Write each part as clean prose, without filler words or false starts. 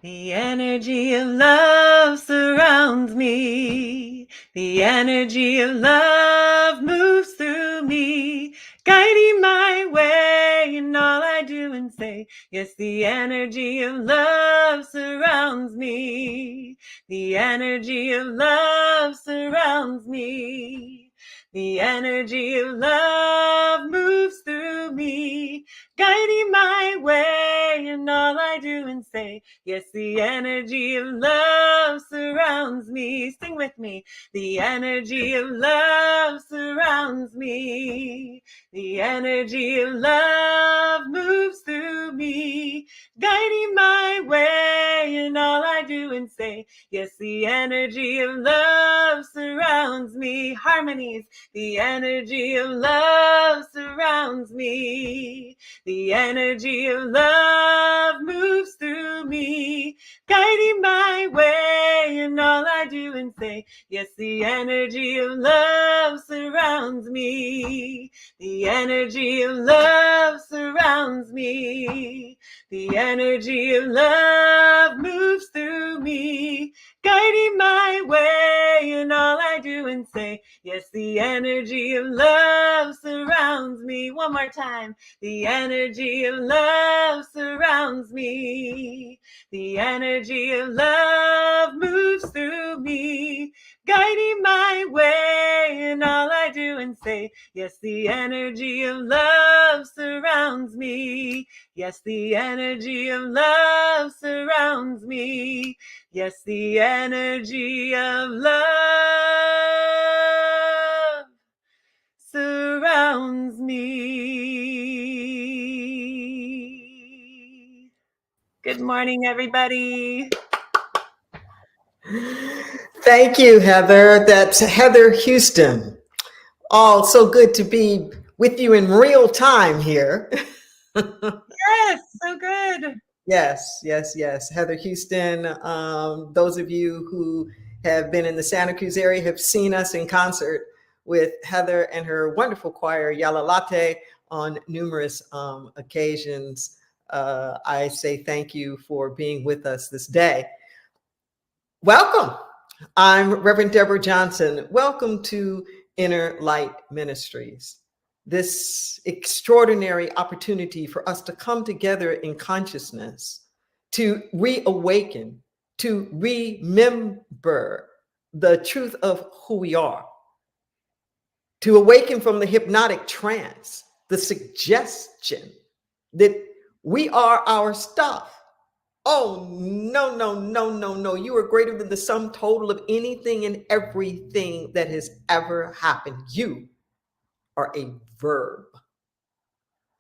The energy of love surrounds me. The energy of love moves through me, guiding my way in all I do and say. Yes, the energy of love surrounds me. The energy of love surrounds me. The energy of love moves through me, guiding my way in all I do and say. Yes, the energy of love surrounds me. Sing with me. The energy of love surrounds me. The energy of love moves through me, guiding my way in all I do and say. Yes, the energy of love surrounds me. Harmonies. The energy of love surrounds me. The energy of love moves through me, guiding my way in all I do and say. Yes, the energy of love surrounds me. The energy of love surrounds me. The energy of love moves through me, guiding my way in all I do and say. Yes, the energy of love surrounds me. One more time. The energy of love surrounds me. The energy of love moves through me, guiding my way in all I do and say. Yes, the energy of love surrounds me. Yes, the energy of love surrounds me. Yes, the energy of love surrounds me. Good morning, everybody. Thank you, Heather. That's Heather Houston. Oh, so good to be with you in real time here. Yes, so good. Yes. Heather Houston. Those of you who have been in the Santa Cruz area have seen us in concert with Heather and her wonderful choir, Yala Latte, on numerous occasions. I say thank you for being with us this day. Welcome. I'm Reverend Deborah Johnson. Welcome to Inner Light Ministries. This extraordinary opportunity for us to come together in consciousness, to reawaken, to remember the truth of who we are, to awaken from the hypnotic trance, the suggestion that we are our stuff. Oh, no. You are greater than the sum total of anything and everything that has ever happened. You are a verb.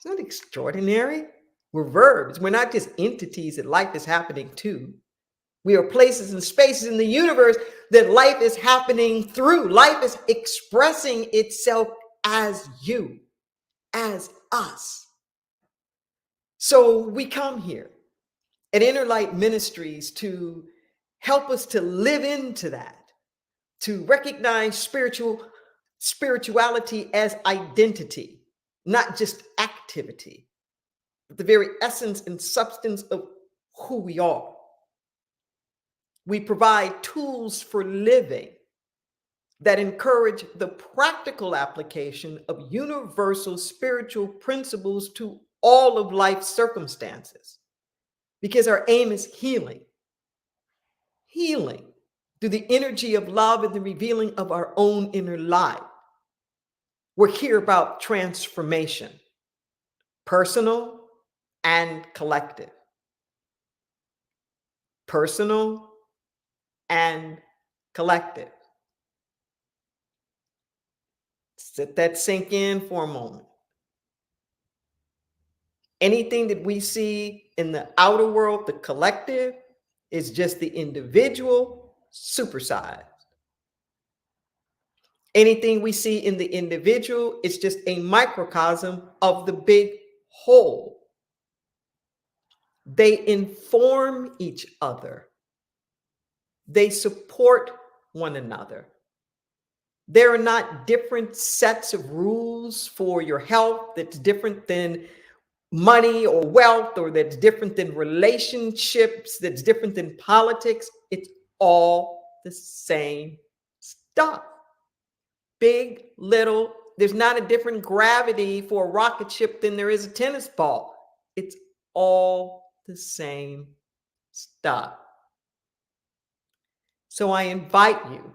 Isn't that extraordinary? We're verbs. We're not just entities that life is happening to. We are places and spaces in the universe that life is happening through. Life is expressing itself as you, as us. So we come here at Inner Light Ministries to help us to live into that, to recognize spirituality as identity, not just activity, but the very essence and substance of who we are. We provide tools for living that encourage the practical application of universal spiritual principles to all of life's circumstances, because our aim is healing through the energy of love and the revealing of our own inner light. We're here about transformation, personal and collective. Personal and collective. Let that sink in for a moment. Anything that we see in the outer world, the collective, is just the individual supersized. Anything we see in the individual is just a microcosm of the big whole. They inform each other. They support one another. There are not different sets of rules for your health that's different than money or wealth, or that's different than relationships, that's different than politics. It's all the same stuff. Big, little, there's not a different gravity for a rocket ship than there is a tennis ball. It's all the same stuff. So I invite you,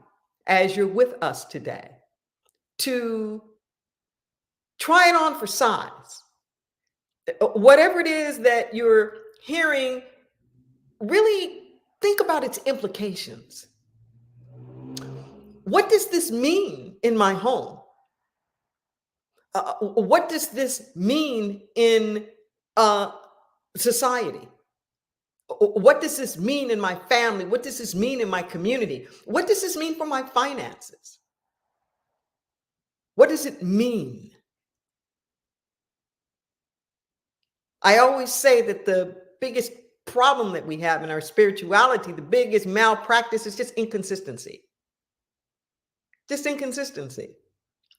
as you're with us today, to try it on for size. Whatever it is that you're hearing, really think about its implications. What does this mean in my home? What does this mean in society? What does this mean in my family? What does this mean in my community? What does this mean for my finances? What does it mean? I always say that the biggest problem that we have in our spirituality, the biggest malpractice, is just inconsistency. Just inconsistency.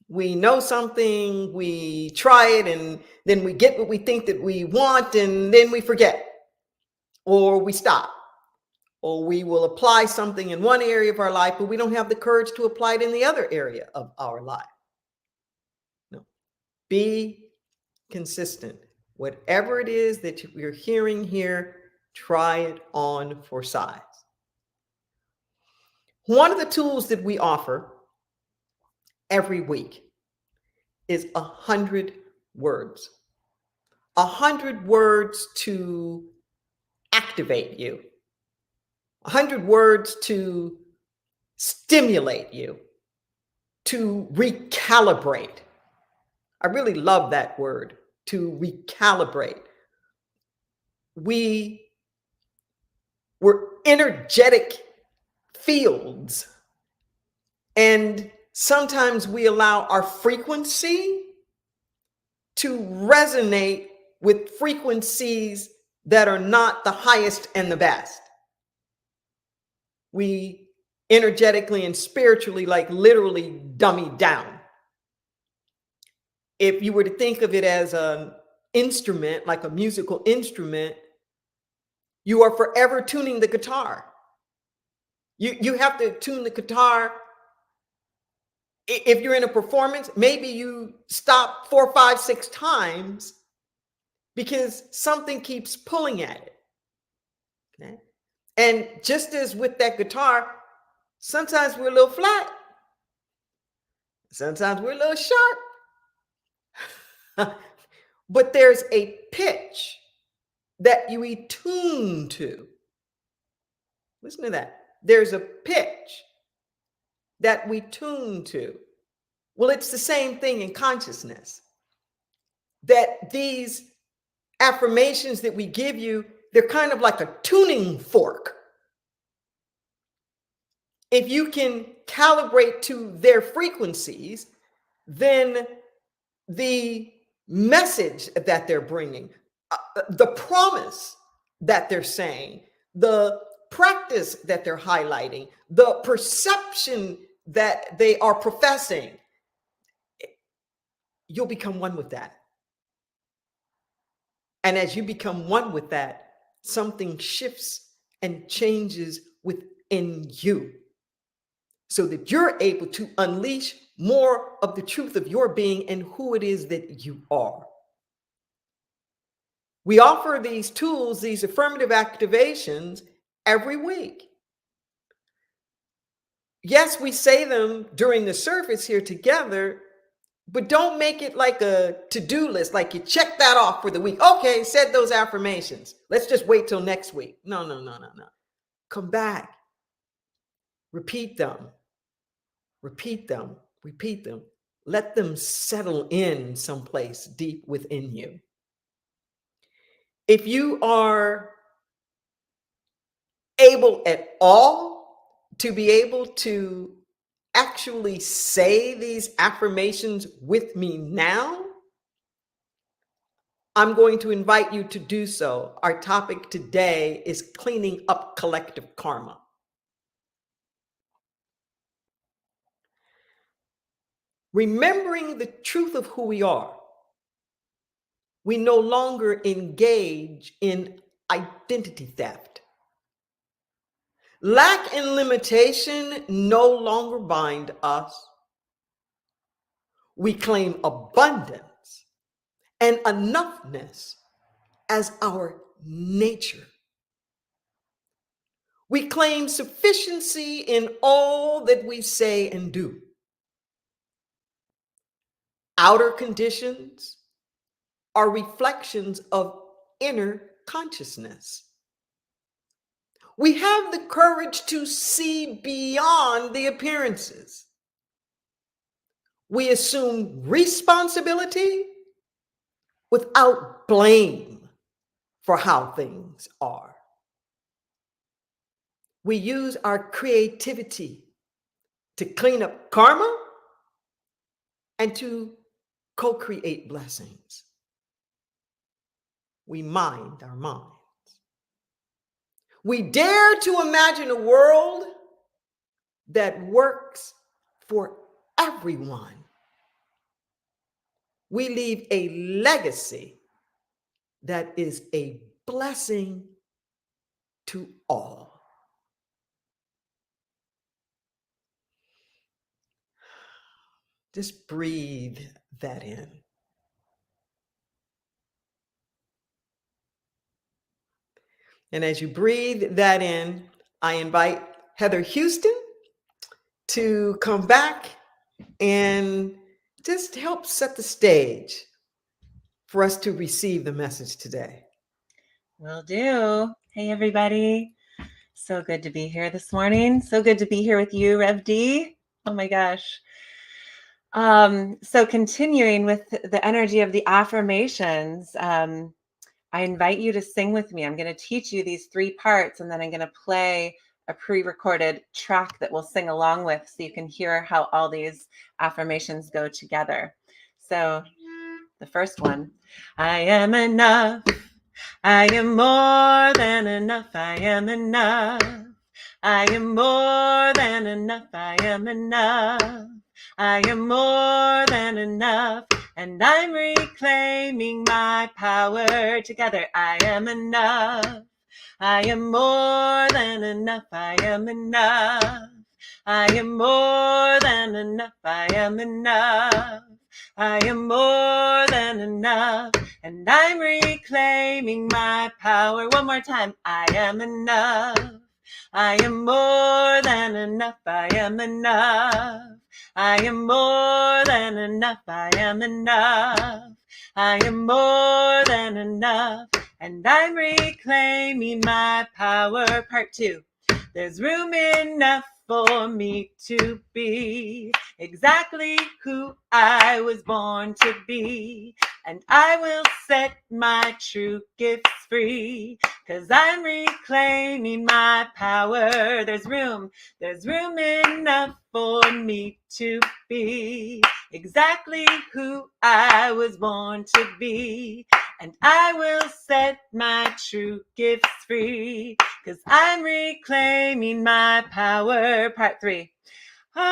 We know something, we try it, and then we get what we think that we want, and then we forget, or we stop, or we will apply something in one area of our life, but we don't have the courage to apply it in the other area of our life. No. Be consistent. Whatever it is that you're hearing here, try it on for size. One of the tools that we offer every week is 100 words. 100 words to activate you. 100 words to stimulate you, to recalibrate. I really love that word, to recalibrate. We're energetic fields, and sometimes we allow our frequency to resonate with frequencies that are not the highest and the best. We energetically and spiritually, like, literally dummy down. If you were to think of it as an instrument, like a musical instrument, you are forever tuning the guitar. You have to tune the guitar. If you're in a performance, maybe you stop 4, 5, 6 times because something keeps pulling at it. Okay? And just as with that guitar, sometimes we're a little flat. Sometimes we're a little sharp. But there's a pitch that you attune to. Listen to that. There's a pitch that we tune to. Well, it's the same thing in consciousness. That these affirmations that we give you, they're kind of like a tuning fork. If you can calibrate to their frequencies, then the message that they're bringing, the promise that they're saying, the practice that they're highlighting, the perception that they are professing, you'll become one with that. And as you become one with that, something shifts and changes within you so that you're able to unleash more of the truth of your being and who it is that you are. We offer these tools, these affirmative activations, every week. Yes, we say them during the service here together, but don't make it like a to-do list, like you check that off for the week. Okay, said those affirmations. Let's just wait till next week. No. Come back. Repeat them. Repeat them. Repeat them. Let them settle in someplace deep within you. If you are able at all to be able to actually say these affirmations with me now, I'm going to invite you to do so. Our topic today is cleaning up collective karma. Remembering the truth of who we are We no longer engage in identity theft. Lack and limitation no longer bind us. We claim abundance and enoughness as our nature. We claim sufficiency in all that we say and do. Outer conditions are reflections of inner consciousness. We have the courage to see beyond the appearances. We assume responsibility without blame for how things are. We use our creativity to clean up karma and to co-create blessings. We mind our minds. We dare to imagine a world that works for everyone. We leave a legacy that is a blessing to all. Just breathe that in. And as you breathe that in, I invite Heather Houston to come back and just help set the stage for us to receive the message today. Will do. Hey, everybody. So good to be here this morning. So good to be here with you, Rev D. Oh my gosh. So continuing with the energy of the affirmations, I invite you to sing with me. I'm going to teach you these 3 parts, and then I'm going to play a pre-recorded track that we'll sing along with so you can hear how all these affirmations go together. So the first one, I am enough. I am more than enough. I am enough. I am more than enough. I am enough. I am more than enough. And I'm reclaiming my power. Together, I am enough. I am more than enough. I am enough. I am more than enough. I am enough. I am more than enough. And I'm reclaiming my power. One more time. I am enough. I am more than enough. I am enough. I am more than enough. I am enough. I am more than enough. And I'm reclaiming my power. Part 2. There's room enough for me to be exactly who I was born to be. And I will set my true gifts free, 'cause I'm reclaiming my power. There's room enough for me to be exactly who I was born to be. And I will set my true gifts free, 'cause I'm reclaiming my power. Part 3. I'm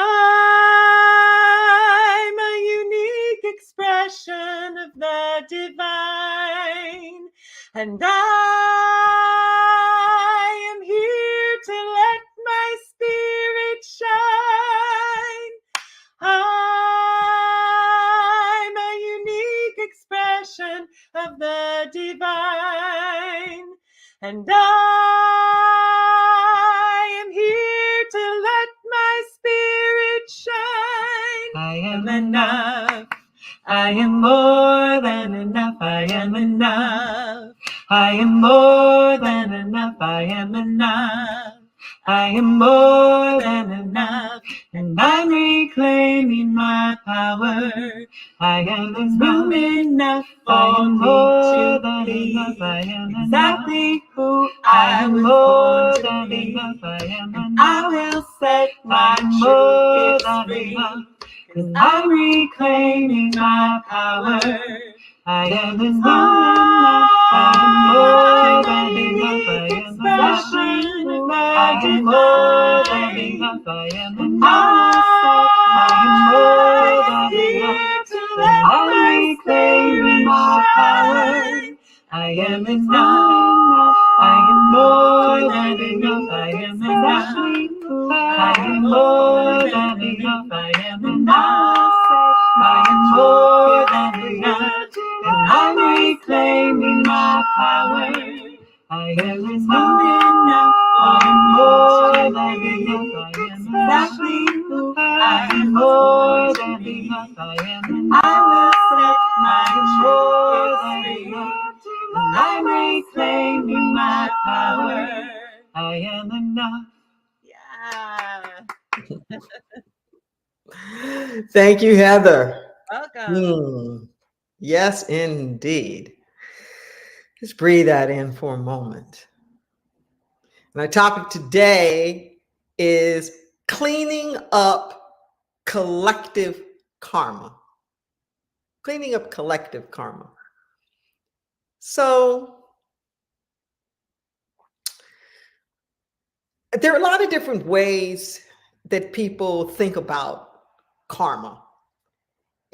a unique expression of the divine, and I am here to let my spirit shine. I'm a unique expression of the divine, and I am here to let my spirit shine. I am enough. I am more than enough. I am enough. I am more than enough. I am enough. I am more than enough. And I'm reclaiming my power. I am room enough for me to be exactly who I was born to be. I will set my true gifts free, 'cause I'm reclaiming my power. I am enough. I am more than enough. I am expression of my more than enough. I am enough. I am more than enough. I'm reclaiming my power. I am more than enough. I am exactly who I am. More than enough. I am enough. I am more than enough. And I'm reclaiming my power. I am enough. I am more than enough. I am exactly who I am. More than enough. I am enough. I am more than enough. And I'm reclaiming my power. I am enough. Yeah. Thank you, Heather. Welcome. Yes, indeed. Just breathe that in for a moment. And our topic today is cleaning up collective karma. Cleaning up collective karma. So there are a lot of different ways that people think about karma.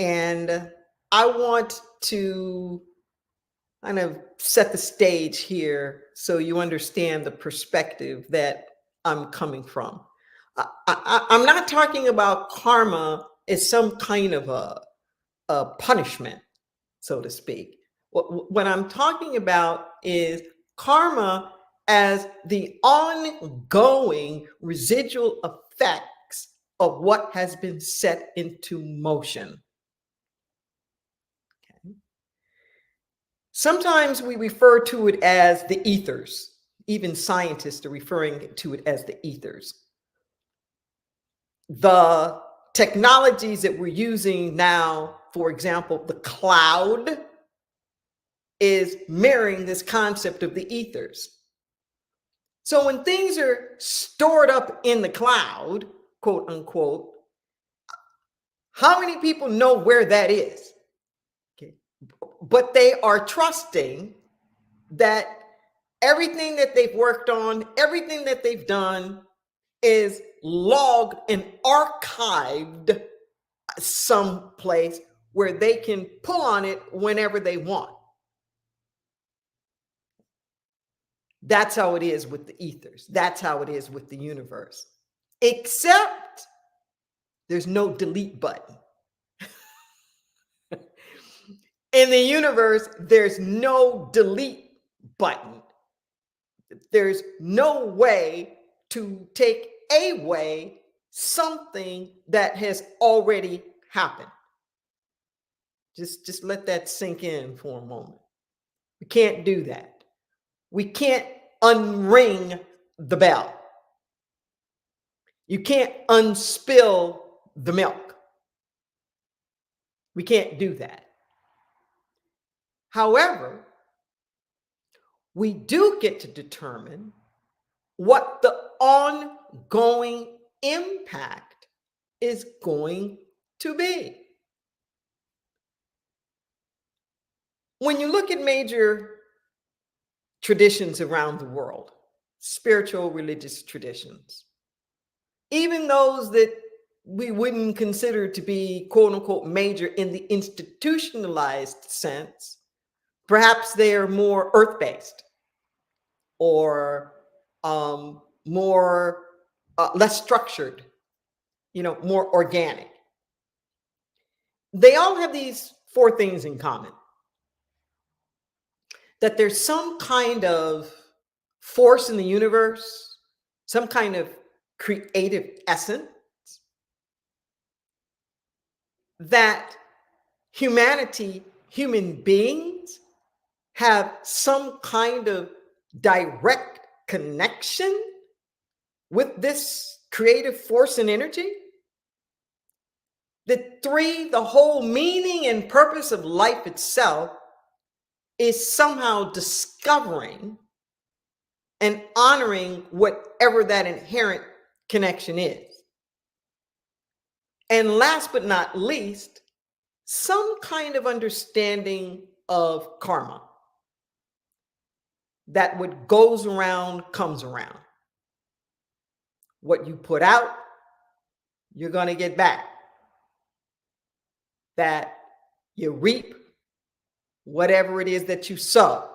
And I want to kind of set the stage here so you understand the perspective that I'm coming from. I'm not talking about karma as some kind of a punishment, so to speak. What I'm talking about is karma as the ongoing residual effects of what has been set into motion. Okay. Sometimes we refer to it as the ethers. Even scientists are referring to it as the ethers. The technologies that we're using now, for example, the cloud, is mirroring this concept of the ethers. So when things are stored up in the cloud, quote unquote, how many people know where that is? Okay. But they are trusting that everything that they've worked on, everything that they've done is logged and archived someplace where they can pull on it whenever they want. That's how it is with the ethers. That's how it is with the universe. Except there's no delete button. In the universe, there's no delete button. There's no way to take away something that has already happened. Just let that sink in for a moment. We can't do that. We can't unring the bell. You can't unspill the milk. We can't do that. However, we do get to determine what the ongoing impact is going to be. When you look at major traditions around the world, spiritual, religious traditions, even those that we wouldn't consider to be quote unquote major in the institutionalized sense, perhaps they are more earth-based or more less structured, more organic. They all have these four things in common: that there's some kind of force in the universe, some kind of creative essence, that humanity, human beings, have some kind of direct connection with this creative force and energy. The whole meaning and purpose of life itself is somehow discovering and honoring whatever that inherent connection is. And last but not least, some kind of understanding of karma, that what goes around comes around. What you put out, you're going to get back. That you reap whatever it is that you sow.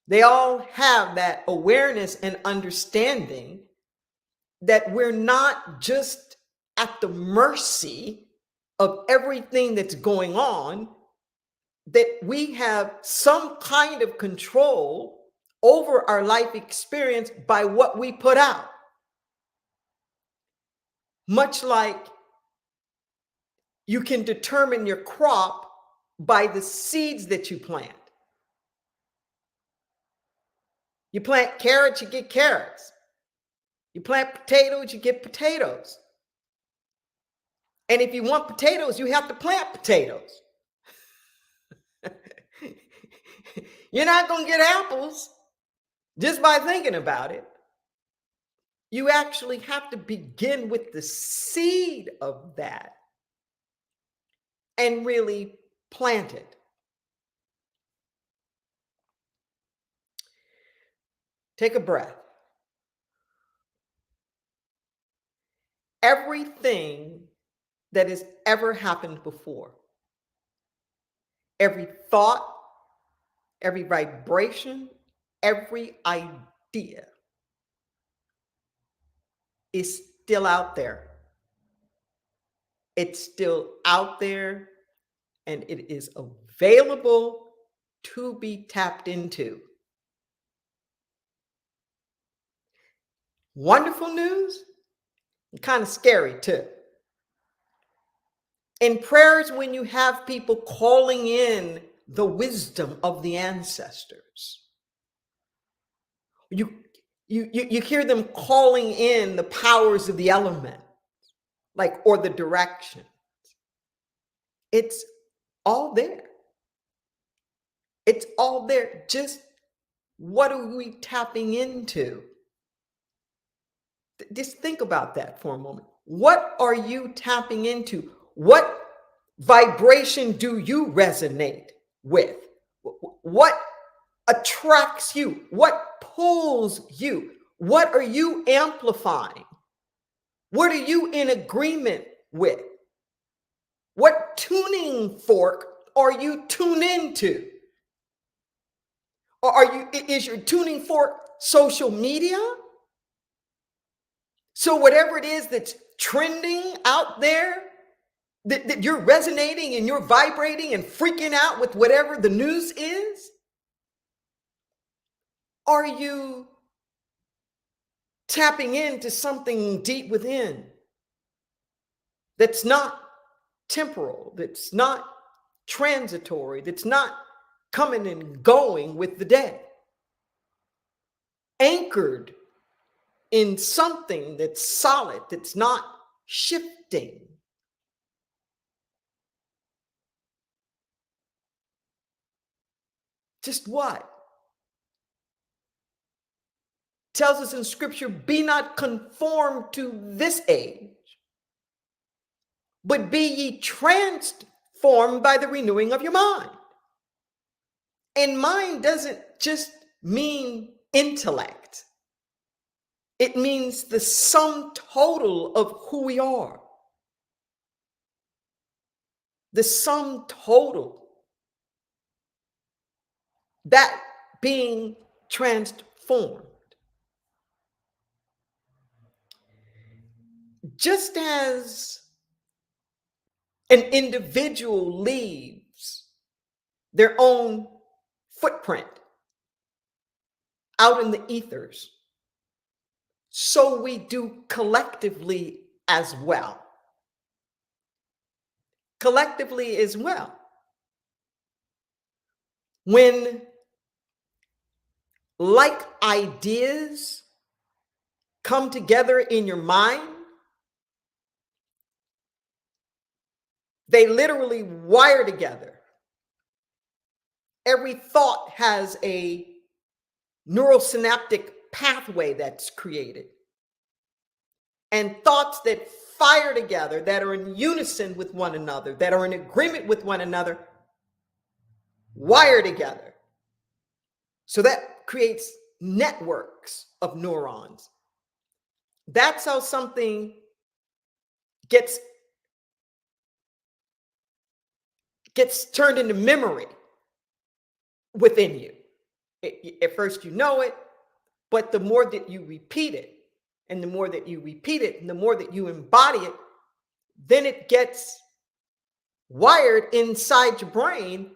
They all have that awareness and understanding that we're not just at the mercy of everything that's going on, that we have some kind of control over our life experience by what we put out. Much like you can determine your crop by the seeds that you plant. You plant carrots, you get carrots. You plant potatoes, you get potatoes. And if you want potatoes, you have to plant potatoes. You're not going to get apples just by thinking about it. You actually have to begin with the seed of that and really plant it. Take a breath. Everything that has ever happened before, every thought, every vibration, every idea is still out there. It's still out there, and it is available to be tapped into. Wonderful news, and kind of scary too. In prayers, when you have people calling in the wisdom of the ancestors, you hear them calling in the powers of the element, or the directions. It's all there. It's all there. Just what are we tapping into? Just think about that for a moment. What are you tapping into? What vibration do you resonate with? What attracts you? What pulls you? What are you amplifying? What are you in agreement with? What tuning fork are you tuned into? Or is your tuning fork social media? So whatever it is that's trending out there, that you're resonating and you're vibrating and freaking out with whatever the news is? Are you tapping into something deep within that's not temporal, that's not transitory, that's not coming and going with the day? Anchored in something that's solid, that's not shifting. Just what? Tells us in scripture, be not conformed to this age, but be ye transformed by the renewing of your mind. And mind doesn't just mean intellect. It means the sum total of who we are. The sum total. That being transformed. Just as an individual leaves their own footprint out in the ethers, so we do collectively as well. Collectively as well. When like ideas come together in your mind, they literally wire together. Every thought has a neurosynaptic pathway that's created. And thoughts that fire together, that are in unison with one another, that are in agreement with one another, wire together. So that creates networks of neurons. That's how something gets turned into memory within you. At first you know it, but the more that you repeat it, and the more that you repeat it, and the more that you embody it, then it gets wired inside your brain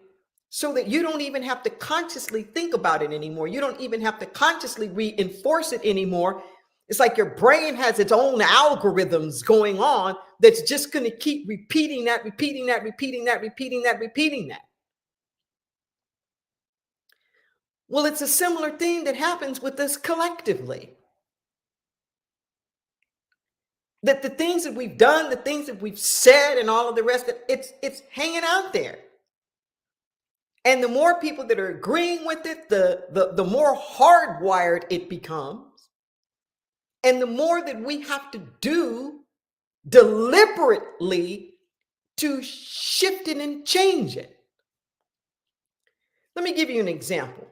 so that you don't even have to consciously think about it anymore. You don't even have to consciously reinforce it anymore. It's like your brain has its own algorithms going on that's just going to keep repeating that, repeating that, repeating that, repeating that, repeating that. Well, it's a similar thing that happens with us collectively. That the things that we've done, the things that we've said, and all of the rest, it's hanging out there. And the more people that are agreeing with it, the more hardwired it becomes. And the more that we have to do deliberately to shift it and change it. Let me give you an example.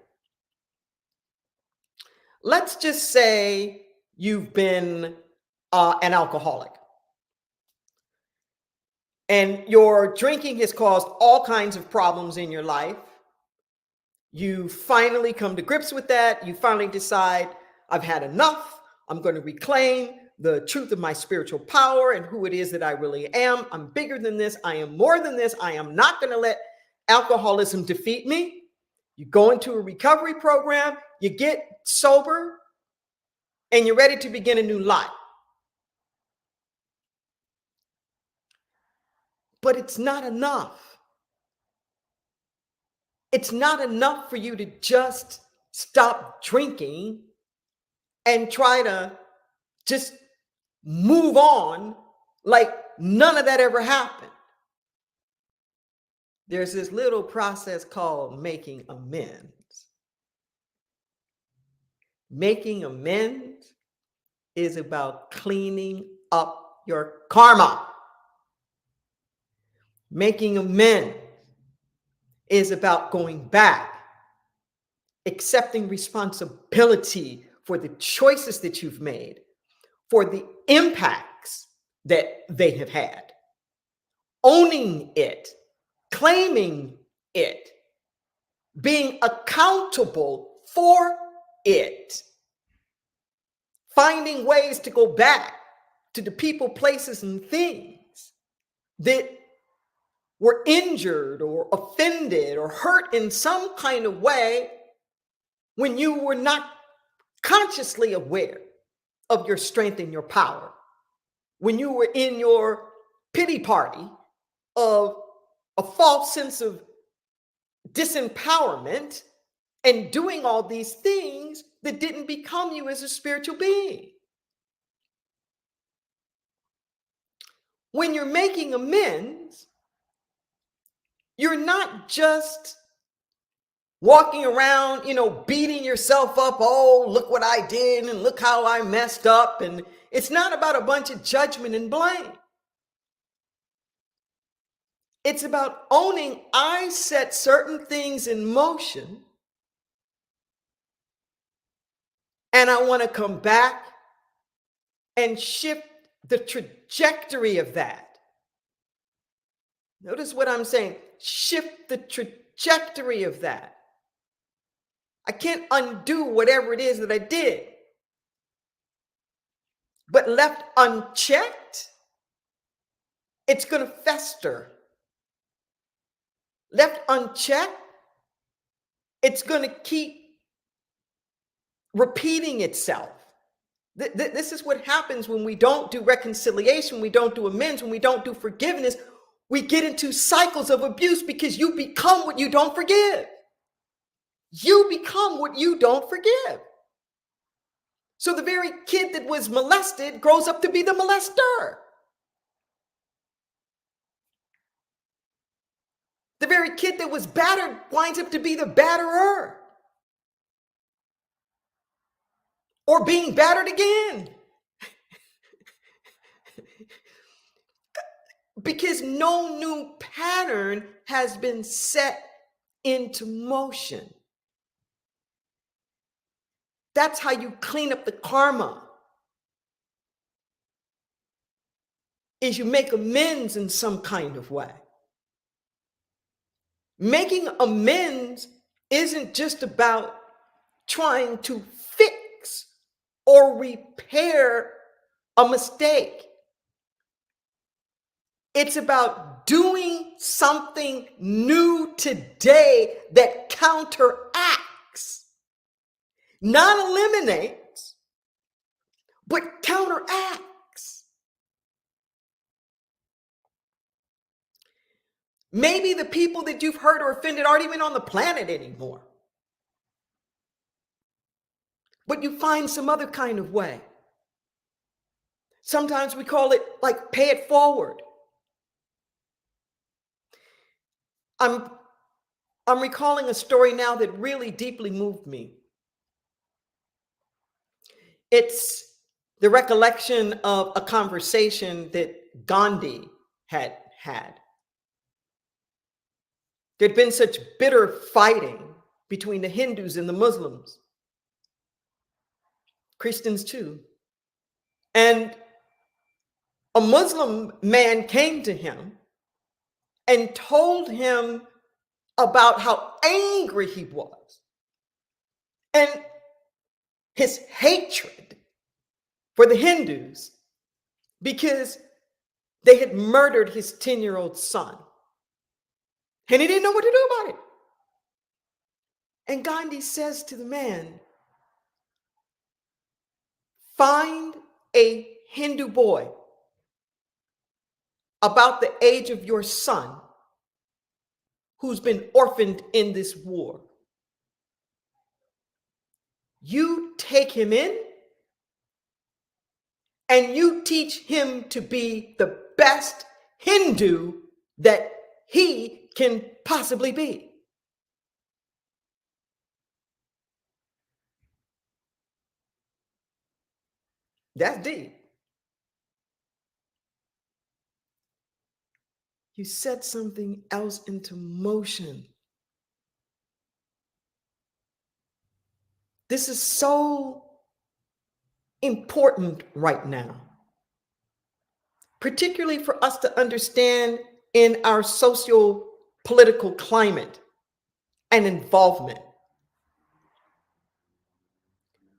Let's just say you've been an alcoholic, and your drinking has caused all kinds of problems in your life. You finally come to grips with that. You finally decide, I've had enough. I'm going to reclaim the truth of my spiritual power and who it is that I really am. I'm bigger than this. I am more than this. I am not going to let alcoholism defeat me. You go into a recovery program, you get sober, and you're ready to begin a new life. But it's not enough. It's not enough for you to just stop drinking and try to just move on like none of that ever happened. There's this little process called making amends. Making amends is about cleaning up your karma. Making amends is about going back, accepting responsibility for the choices that you've made, for the impacts that they have had, owning it, claiming it, being accountable for it, finding ways to go back to the people, places, and things that were injured or offended or hurt in some kind of way when you were not consciously aware of your strength and your power, when you were in your pity party of a false sense of disempowerment and doing all these things that didn't become you as a spiritual being. When you're making amends, you're not just walking around, beating yourself up. Oh, look what I did and look how I messed up. And it's not about a bunch of judgment and blame. It's about owning I set certain things in motion and I want to come back and shift the trajectory of that. Notice what I'm saying. Shift the trajectory of that. I can't undo whatever it is that I did. But left unchecked, it's going to fester. Left unchecked, it's going to keep repeating itself. This is what happens when we don't do reconciliation, we don't do amends, when we don't do forgiveness. We get into cycles of abuse because you become what you don't forgive. You become what you don't forgive. So the very kid that was molested grows up to be the molester. The very kid that was battered winds up to be the batterer. Or being battered again. Because no new pattern has been set into motion. That's how you clean up the karma. Is you make amends in some kind of way. Making amends isn't just about trying to fix or repair a mistake. It's about doing something new today that counteracts, not eliminates, but counteracts. Maybe the people that you've hurt or offended aren't even on the planet anymore. But you find some other kind of way. Sometimes we call it like pay it forward. I'm recalling a story now that really deeply moved me. It's the recollection of a conversation that Gandhi had had. There'd been such bitter fighting between the Hindus and the Muslims, Christians too. And a Muslim man came to him and told him about how angry he was and his hatred for the Hindus because they had murdered his 10-year-old son. And he didn't know what to do about it. And Gandhi says to the man, find a Hindu boy about the age of your son who's been orphaned in this war. You take him in and you teach him to be the best Hindu that he can possibly be. That's deep. You set something else into motion. This is so important right now, particularly for us to understand in our socio-political climate and involvement.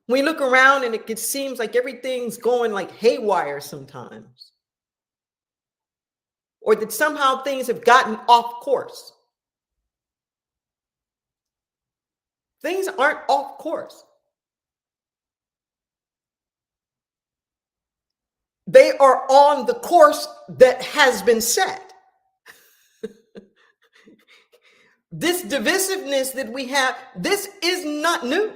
We look around and it seems like everything's going like haywire sometimes, or that somehow things have gotten off course. Things aren't off course. They are on the course that has been set. This divisiveness that we have, this is not new.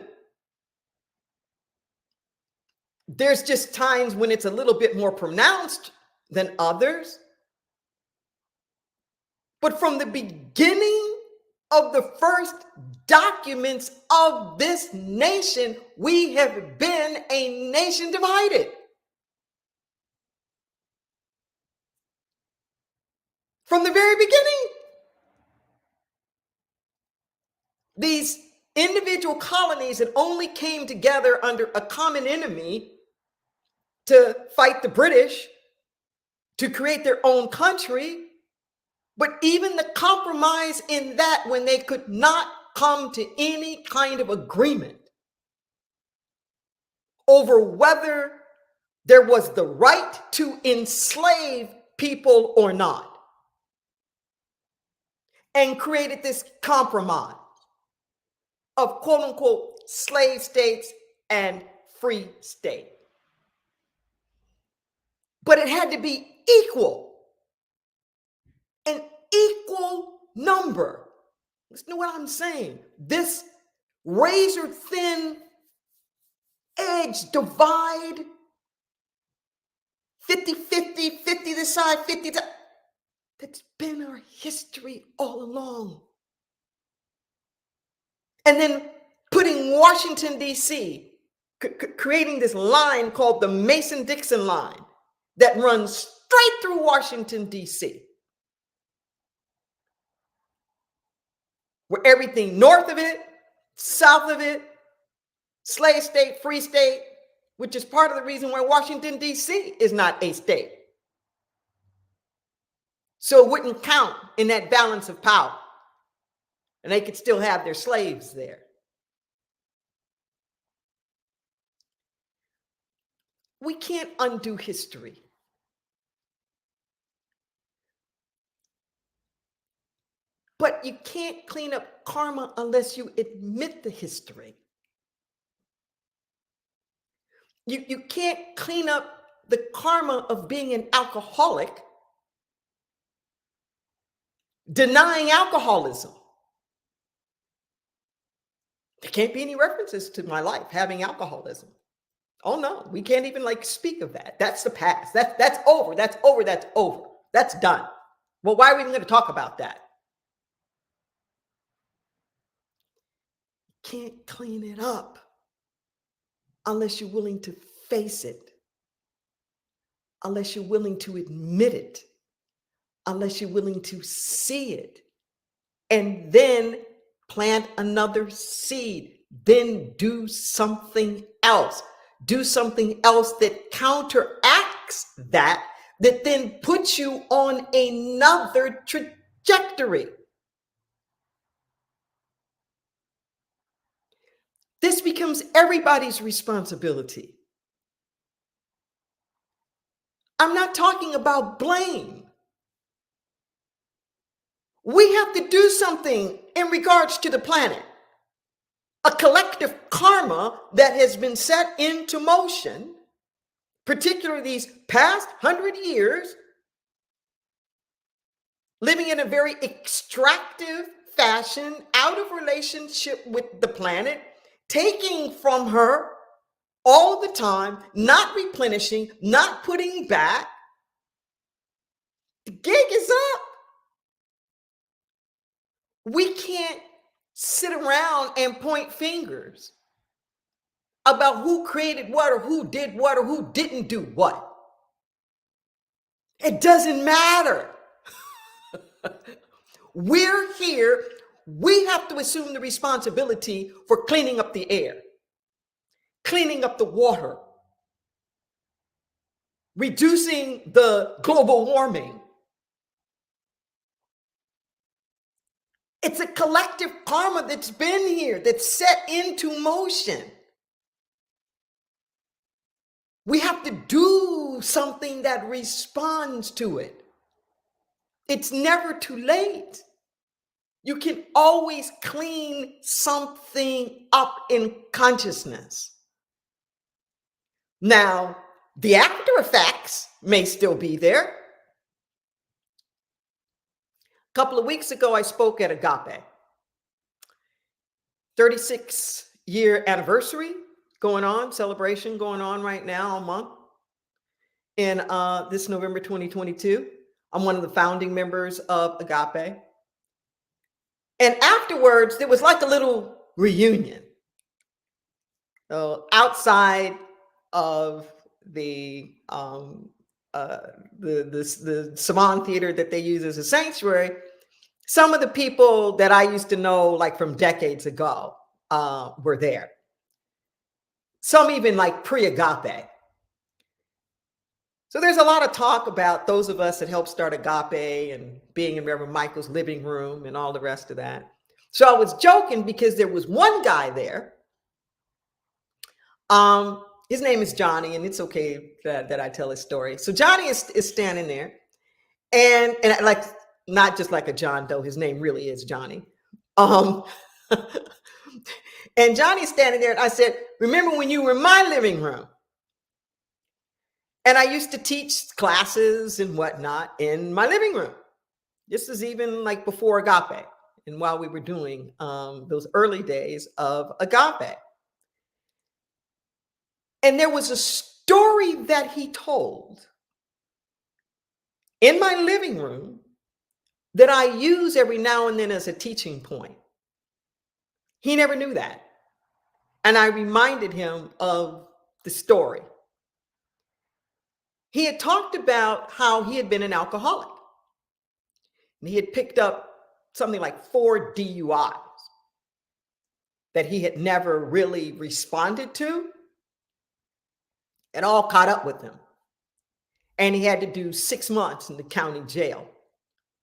There's just times when it's a little bit more pronounced than others. But from the beginning of the first documents of this nation, we have been a nation divided. From the very beginning. These individual colonies that only came together under a common enemy to fight the British, to create their own country, but even the compromise in that when they could not come to any kind of agreement over whether there was the right to enslave people or not, and created this compromise of quote unquote slave states and free state. But it had to be equal, an equal number. Listen to what I'm saying. This razor thin edge divide, 50-50, 50 this side, 50 that. That's been our history all along. And then putting Washington, D.C., creating this line called the Mason-Dixon line that runs straight through Washington, D.C., where everything north of it, south of it, slave state, free state, which is part of the reason why Washington, D.C. is not a state. So it wouldn't count in that balance of power. And they could still have their slaves there. We can't undo history. But you can't clean up karma unless you admit the history. You can't clean up the karma of being an alcoholic, denying alcoholism. There can't be any references to my life having alcoholism. Oh no, we can't even like speak of that. That's the past. That's over. That's over. That's over. That's done. Well, why are we even going to talk about that? Can't clean it up unless you're willing to face it, unless you're willing to admit it, unless you're willing to see it, and then plant another seed, then do something else. Do something else that counteracts that then puts you on another trajectory. This becomes everybody's responsibility. I'm not talking about blame. We have to do something in regards to the planet. A collective karma that has been set into motion, particularly these past 100 years, living in a very extractive fashion, out of relationship with the planet, taking from her all the time, not replenishing, not putting back. The gig is up. We can't sit around and point fingers about who created what or who did what or who didn't do what. It doesn't matter. We're here. We have to assume the responsibility for cleaning up the air, cleaning up the water, reducing the global warming. It's a collective karma that's been here, that's set into motion. We have to do something that responds to it. It's never too late. You can always clean something up in consciousness. Now, the after effects may still be there. A couple of weeks ago, I spoke at Agape. 36-year anniversary going on, celebration going on right now all month. In this November 2022, I'm one of the founding members of Agape. And afterwards, there was like a little reunion. So outside of the Saman Theater that they use as a sanctuary, some of the people that I used to know, like from decades ago, were there. Some even like pre-Agape. So there's a lot of talk about those of us that helped start Agape and being in Reverend Michael's living room and all the rest of that. So I was joking because there was one guy there. His name is Johnny, and it's okay that I tell his story. So Johnny is standing there, and like not just like a John Doe. His name really is Johnny. And Johnny's standing there, and I said, "Remember when you were in my living room?" And I used to teach classes and whatnot in my living room. This is even like before Agape, and while we were doing those early days of Agape. And there was a story that he told in my living room that I use every now and then as a teaching point. He never knew that. And I reminded him of the story. He had talked about how he had been an alcoholic. And he had picked up something like 4 DUIs that he had never really responded to. It all caught up with him. And he had to do 6 months in the county jail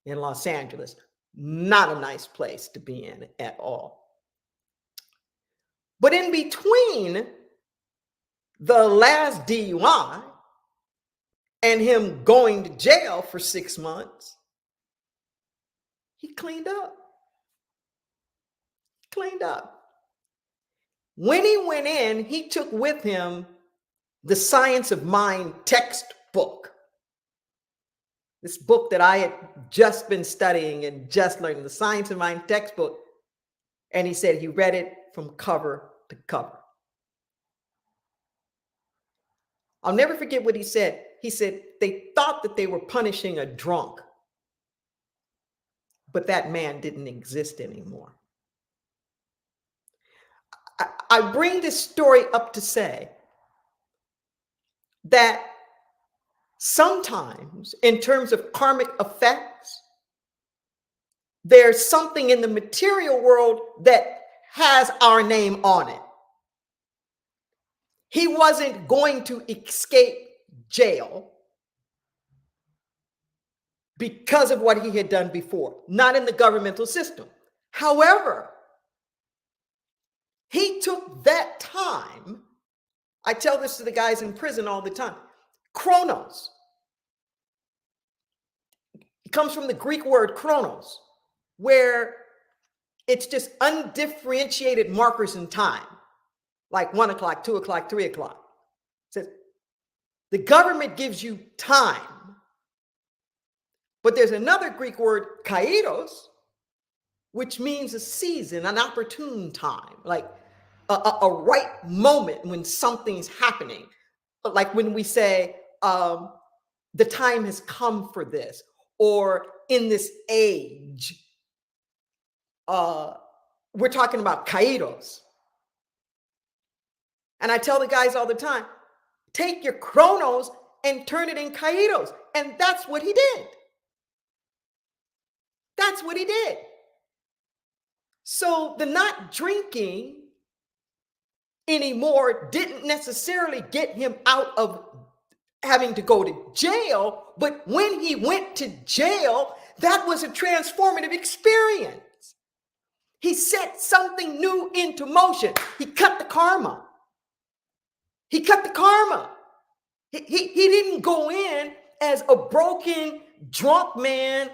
in Los Angeles. Not a nice place to be in at all. But in between the last DUI and him going to jail for 6 months, he cleaned up. Cleaned up. When he went in, he took with him the Science of Mind textbook. This book that I had just been studying and just learning, the Science of Mind textbook. And he said he read it from cover to cover. I'll never forget what he said. He said they thought that they were punishing a drunk, but that man didn't exist anymore. I bring this story up to say that sometimes, in terms of karmic effects, there's something in the material world that has our name on it. He wasn't going to escape jail because of what he had done before, not in the governmental system. However, he took that time. I tell this to the guys in prison all the time. Chronos. It comes from the Greek word chronos, where it's just undifferentiated markers in time, like 1 o'clock, 2 o'clock, 3 o'clock. It says the government gives you time, but there's another Greek word, kairos, which means a season, an opportune time, like a right moment when something's happening. Like when we say, the time has come for this, or in this age, we're talking about kairos. And I tell the guys all the time, take your chronos and turn it in kairos. And that's what he did. That's what he did. So the not drinking anymore didn't necessarily get him out of having to go to jail, but when he went to jail, that was a transformative experience. He set something new into motion. He cut the karma. He cut the karma. He didn't go in as a broken, drunk man.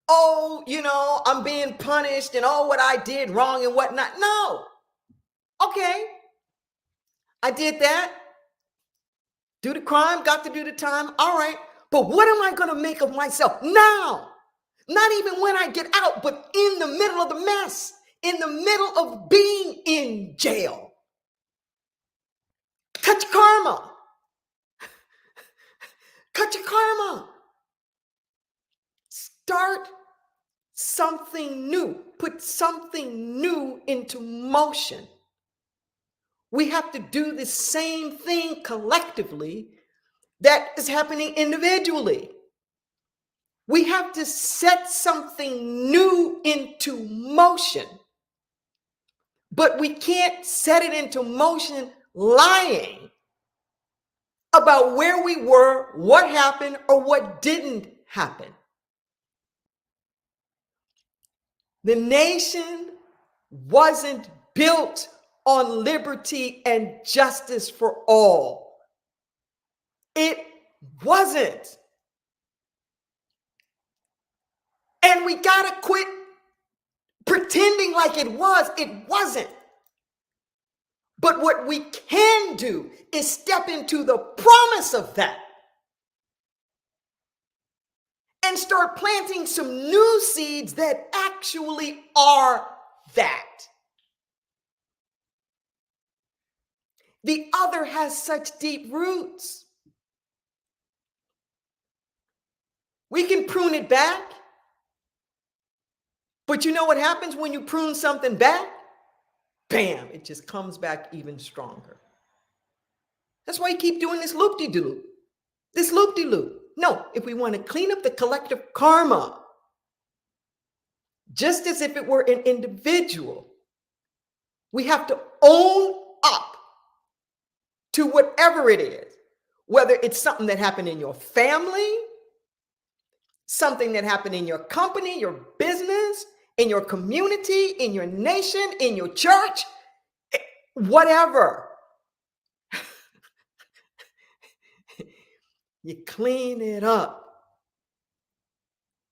Oh, you know, I'm being punished and oh, what I did wrong and whatnot. No. Okay. I did that. Do the crime, got to do the time. All right. But what am I going to make of myself now? Not even when I get out, but in the middle of the mess, in the middle of being in jail. Cut your karma. Cut your karma. Start something new. Put something new into motion. We have to do the same thing collectively that is happening individually. We have to set something new into motion, but we can't set it into motion lying about where we were, what happened, or what didn't happen. The nation wasn't built on liberty and justice for all. It wasn't. And we gotta quit pretending like it was. It wasn't. But what we can do is step into the promise of that and start planting some new seeds that actually are that. The other has such deep roots. We can prune it back, but you know what happens when you prune something back? Bam, it just comes back even stronger. That's why you keep doing this loop-de-loop, this loop-de-loop. No, if we want to clean up the collective karma, just as if it were an individual, we have to own up to whatever it is, whether it's something that happened in your family, something that happened in your company, your business, in your community, in your nation, in your church, whatever. You clean it up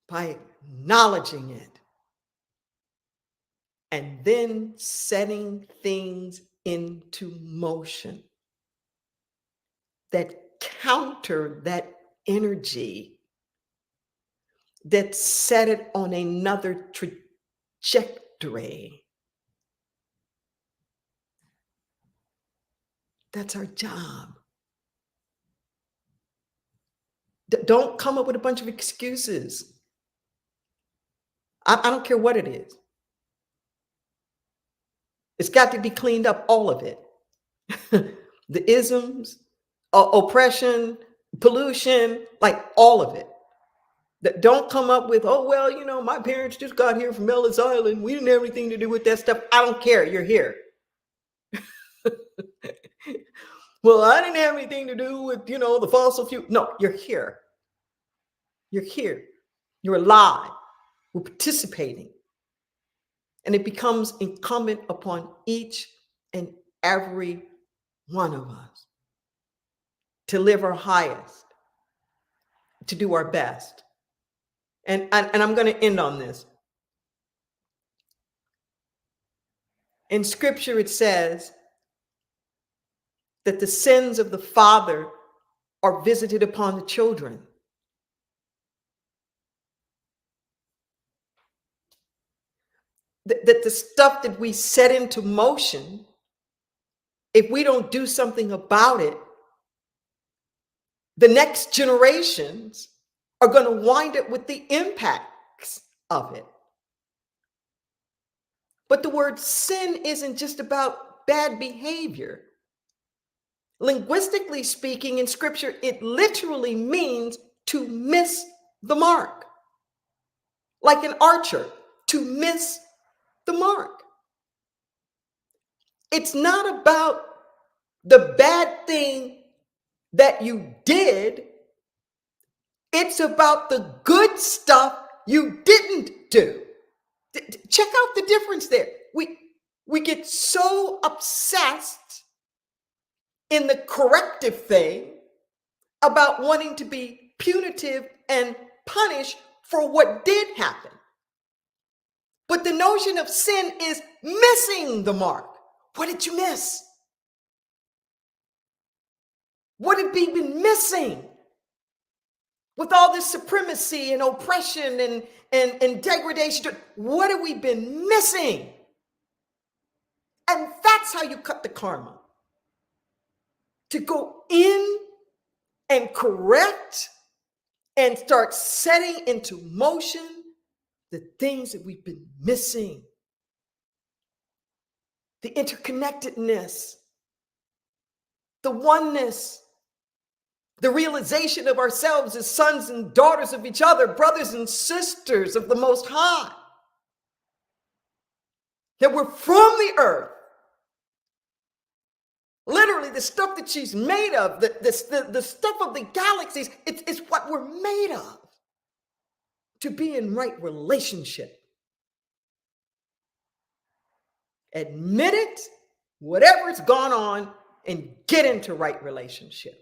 by acknowledging it and then setting things into motion that counter that energy, that set it on another trajectory. That's our job. Don't come up with a bunch of excuses. I don't care what it is. It's got to be cleaned up, all of it. The isms, oppression, pollution, like all of it. Don't come up with, oh, well, you know, my parents just got here from Ellis Island. We didn't have anything to do with that stuff. I don't care. You're here. Well, I didn't have anything to do with, you know, the fossil fuel. No, you're here. You're here. You're alive. We're participating. And it becomes incumbent upon each and every one of us to live our highest, to do our best. And I'm going to end on this. In scripture, it says that the sins of the father are visited upon the children. That the stuff that we set into motion, if we don't do something about it, the next generations are going to wind up with the impacts of it. But the word sin isn't just about bad behavior. Linguistically speaking, in scripture, it literally means to miss the mark. Like an archer, to miss the mark. It's not about the bad thing that you did. It's about the good stuff you didn't do. Check out the difference there. We get so obsessed in the corrective thing about wanting to be punitive and punish for what did happen. But the notion of sin is missing the mark. What did you miss? What have we been missing? With all this supremacy and oppression and degradation, what have we been missing? And that's how you cut the karma. To go in and correct and start setting into motion the things that we've been missing. The interconnectedness, the oneness, the realization of ourselves as sons and daughters of each other, brothers and sisters of the Most High. That we're from the earth. Literally, the stuff that she's made of, the stuff of the galaxies, it's what we're made of. To be in right relationship. Admit it, whatever's gone on, and get into right relationship.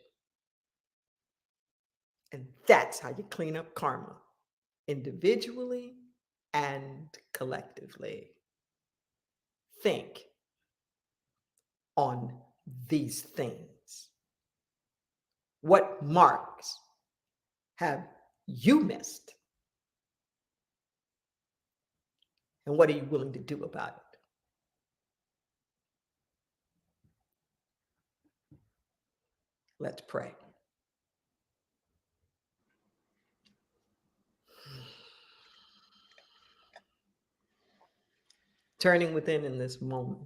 And that's how you clean up karma, individually and collectively. Think on these things. What marks have you missed? And what are you willing to do about it? Let's pray. Turning within in this moment.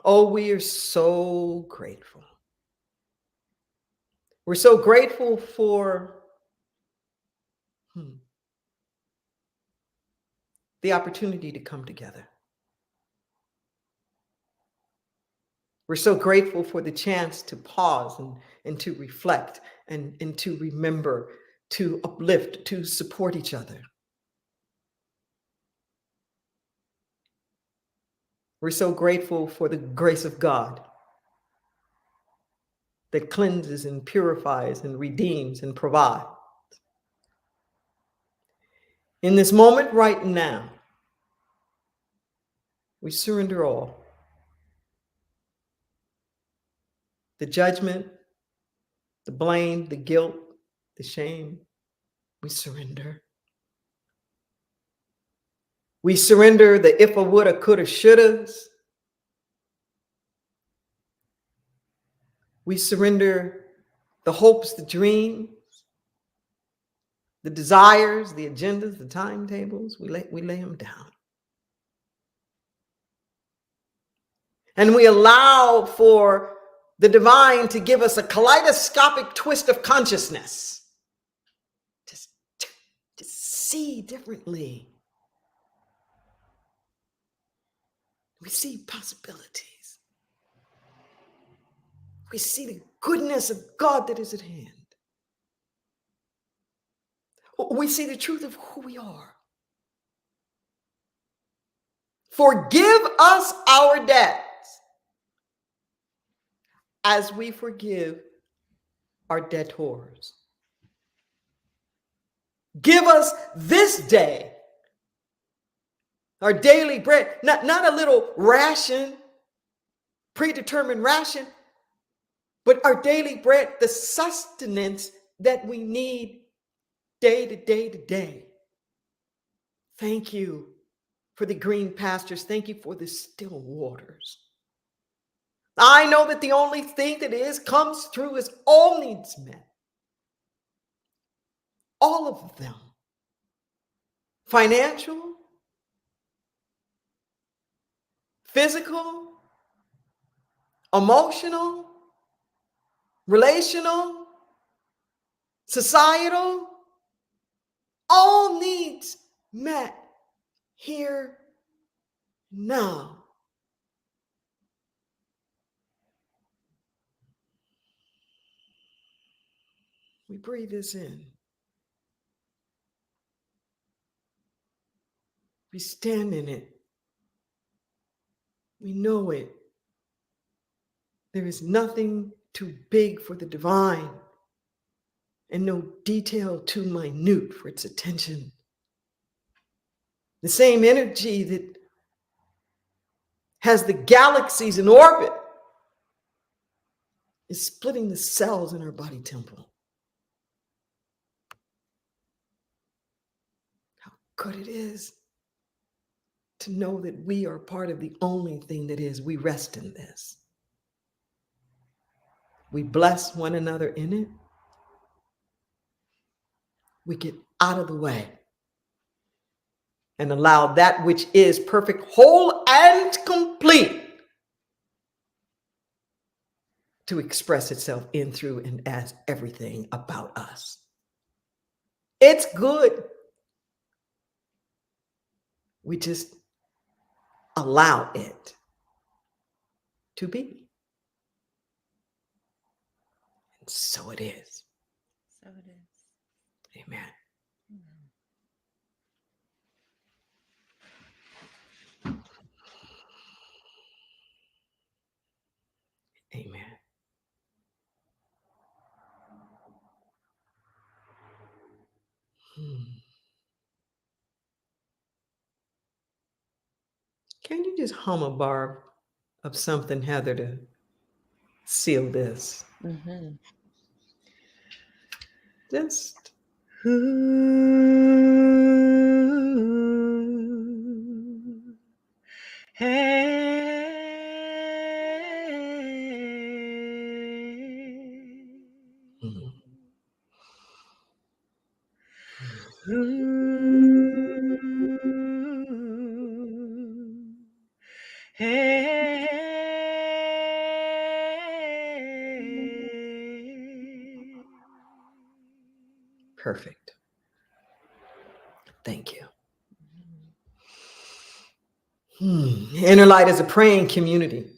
Oh, we are so grateful. We're so grateful for the opportunity to come together. We're so grateful for the chance to pause and to reflect and to remember, to uplift, to support each other. We're so grateful for the grace of God that cleanses and purifies and redeems and provides. In this moment right now, we surrender all. The judgment, the blame, the guilt, the shame, we surrender. We surrender the if'a, woulda, coulda, shouldas. We surrender the hopes, the dreams, the desires, the agendas, the timetables. We lay them down. And we allow for the divine to give us a kaleidoscopic twist of consciousness. Just to see differently. We see possibilities. We see the goodness of God that is at hand. We see the truth of who we are. Forgive us our debts as we forgive our debtors. Give us this day our daily bread, not a little ration, predetermined ration, but our daily bread, the sustenance that we need day to day to day. Thank you for the green pastures. Thank you for the still waters. I know that the only thing that comes through is all needs met. All of them. Financial, physical, emotional, relational, societal, all needs met here now. We breathe this in. We stand in it. We know it. There is nothing too big for the divine and no detail too minute for its attention. The same energy that has the galaxies in orbit is splitting the cells in our body temple. How good it is to know that we are part of the only thing that is. We rest in this. We bless one another in it. We get out of the way and allow that which is perfect, whole, and complete to express itself in, through, and as everything about us. It's good. We just allow it to be. And so it is. So it is. Amen. Amen. Can you just hum a bar of something, Heather, to seal this? Mm-hmm. Just. Hey. Hey. Perfect. Thank you. Inner Light is a praying community.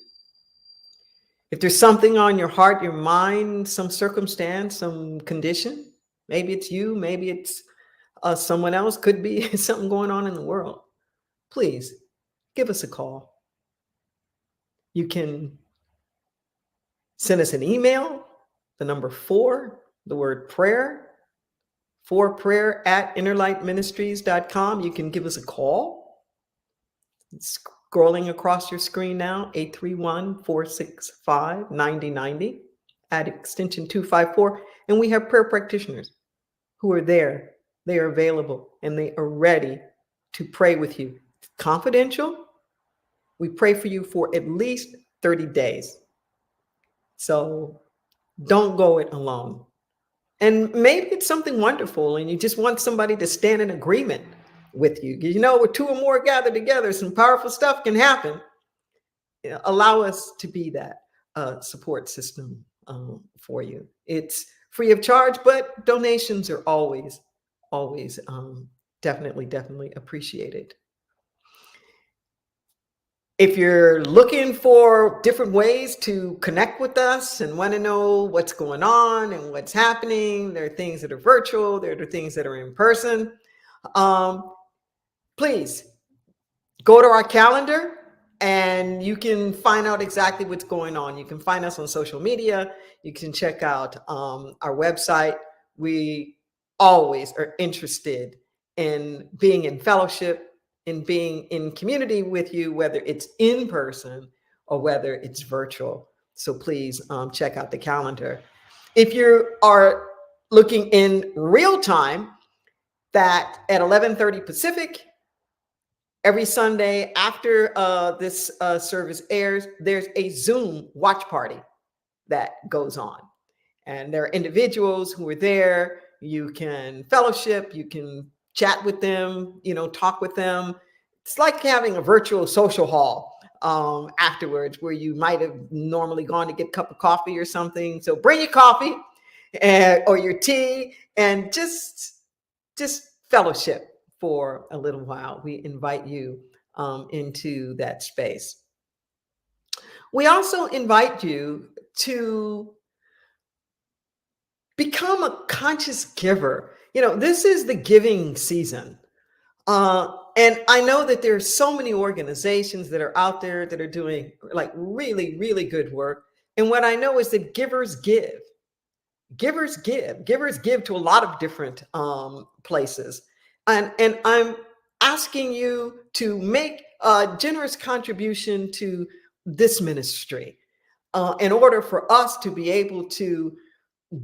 If there's something on your heart, your mind, some circumstance, some condition, maybe it's you, maybe it's someone else, could be something going on in the world, please give us a call. You can send us an email. the number 4, the word prayer, for prayer at innerlightministries.com. You can give us a call. It's scrolling across your screen now, 831-465-9090 at extension 254. And we have prayer practitioners who are there. They are available and they are ready to pray with you. It's confidential. We pray for you for at least 30 days. So don't go it alone. And maybe it's something wonderful and you just want somebody to stand in agreement with you. You know, where 2 or more gather together, some powerful stuff can happen. Allow us to be that support system for you. It's free of charge, but donations are always definitely appreciated. If you're looking for different ways to connect with us and want to know what's going on and what's happening, there are things that are virtual, there are things that are in person. Please go to our calendar and you can find out exactly what's going on. You can find us on social media. You can check out our website. We always are interested in being in fellowship, in being in community with you, whether it's in person or whether it's virtual. So please check out the calendar. If you are looking in real time, that at 11:30 Pacific, every Sunday after this service airs, there's a Zoom watch party that goes on. And there are individuals who are there. You can fellowship, you can chat with them, talk with them. It's like having a virtual social hall afterwards where you might have normally gone to get a cup of coffee or something. So bring your coffee or your tea and just fellowship for a little while. We invite you into that space. We also invite you to become a conscious giver. This is the giving season. And I know that there are so many organizations that are out there that are doing like really, really good work. And what I know is that givers give. Givers give. Givers give to a lot of different places. And I'm asking you to make a generous contribution to this ministry in order for us to be able to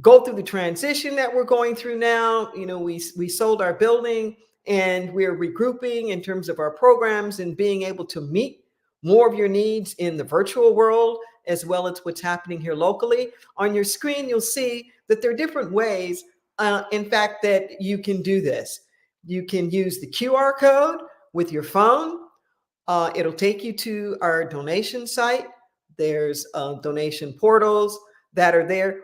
go through the transition that we're going through now. We sold our building and we're regrouping in terms of our programs and being able to meet more of your needs in the virtual world, as well as what's happening here locally. On your screen, you'll see that there are different ways, in fact, that you can do this. You can use the QR code with your phone. It'll take you to our donation site. There's donation portals that are there.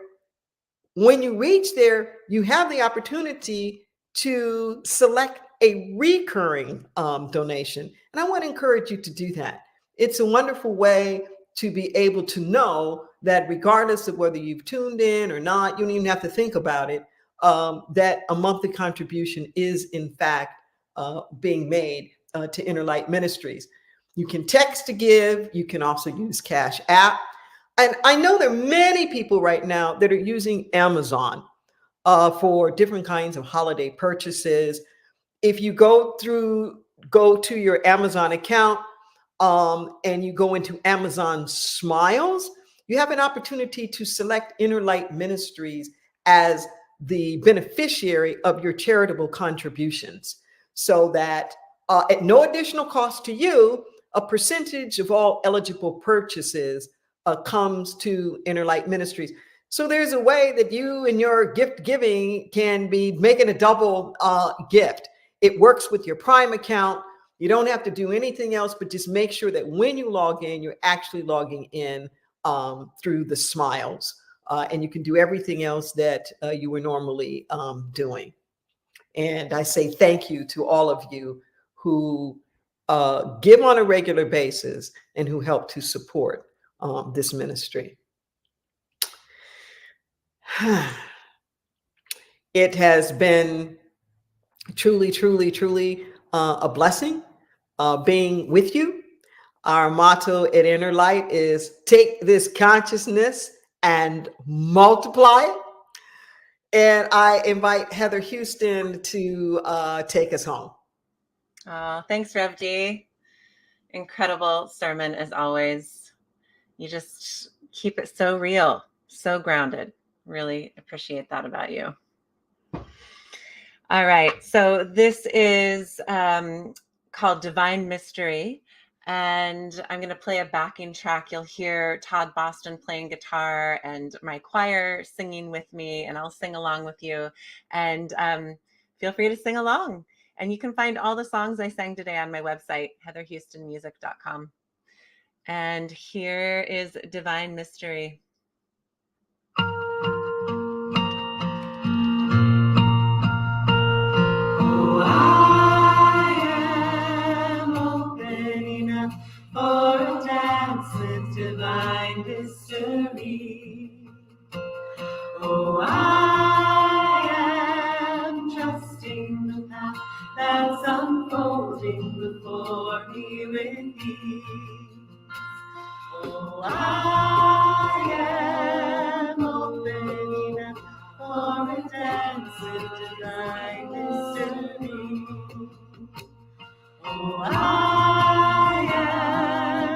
When you reach there, you have the opportunity to select a recurring donation. And I want to encourage you to do that. It's a wonderful way to be able to know that regardless of whether you've tuned in or not, you don't even have to think about it, that a monthly contribution is in fact being made to Inner Light Ministries. You can text to give. You can also use Cash App. And I know there are many people right now that are using Amazon for different kinds of holiday purchases. If you go to your Amazon account and you go into Amazon Smiles, you have an opportunity to select Inner Light Ministries as the beneficiary of your charitable contributions, so that at no additional cost to you, a percentage of all eligible purchases comes to Inner Light Ministries. So there's a way that you and your gift giving can be making a double gift. It works with your Prime account. You don't have to do anything else, but just make sure that when you log in, you're actually logging in through the Smiles. And you can do everything else that you were normally doing. And I say thank you to all of you who give on a regular basis and who help to support this ministry. It has been truly a blessing being with you. Our motto at Inner Light is take this consciousness and multiply. And I invite Heather Houston to take us home. Oh, thanks, Rev D. Incredible sermon as always. You just keep it so real, so grounded. Really appreciate that about you. All right. So this is called Divine Mystery. And I'm going to play a backing track. You'll hear Todd Boston playing guitar and my choir singing with me, and I'll sing along with you. And feel free to sing along. And you can find all the songs I sang today on my website, heatherhoustonmusic.com. And here is Divine Mystery. Oh, I am opening up for a dance with divine mystery. Oh, I am trusting the path that's unfolding before me with ease. Oh, I am opening up for a dance with divine mystery. Oh, I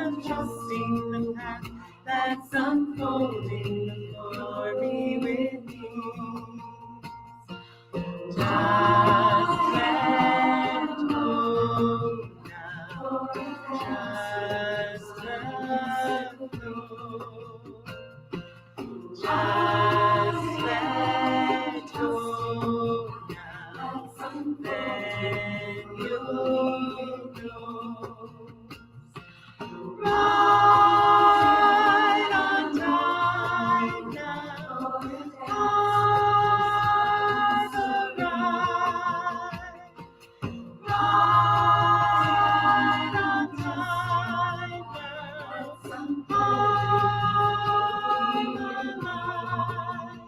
am trusting the path that's unfolding before me with ease. Just let go now. Just let go. Just let go now. Then you'll know. Right on time now. Time's arrived. Right on time now. I'm alive.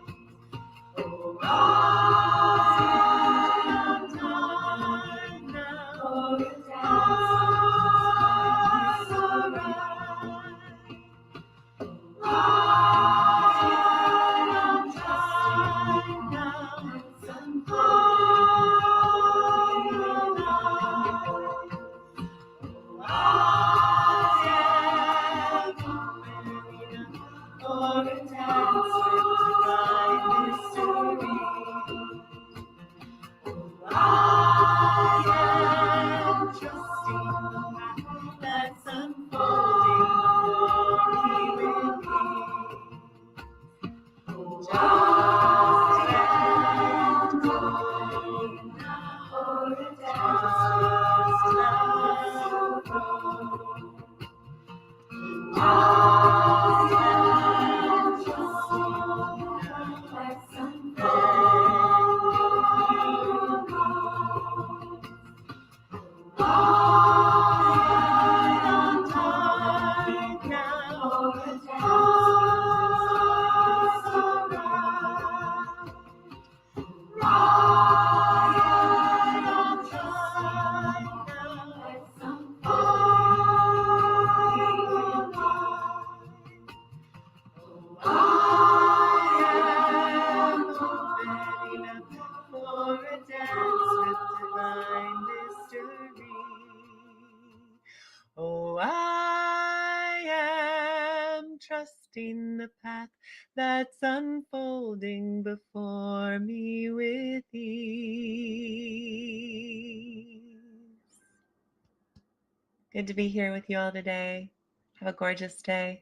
Oh, right on time now. Time's arrived. Right on time now. I'm alive. I am opening up for a dance with divine mystery. I am trusting the path that's unfolding before me with ease. Just let go now. Just let go. I am trusting the path that's unfolding. Right on time now. Time's arrived. Right on time now. I'm alive. Oh, I am opening up for a dance with divine mystery. Oh, I am trusting the path that's unfolding before me with ease. Good to be here with you all today. Have a gorgeous day.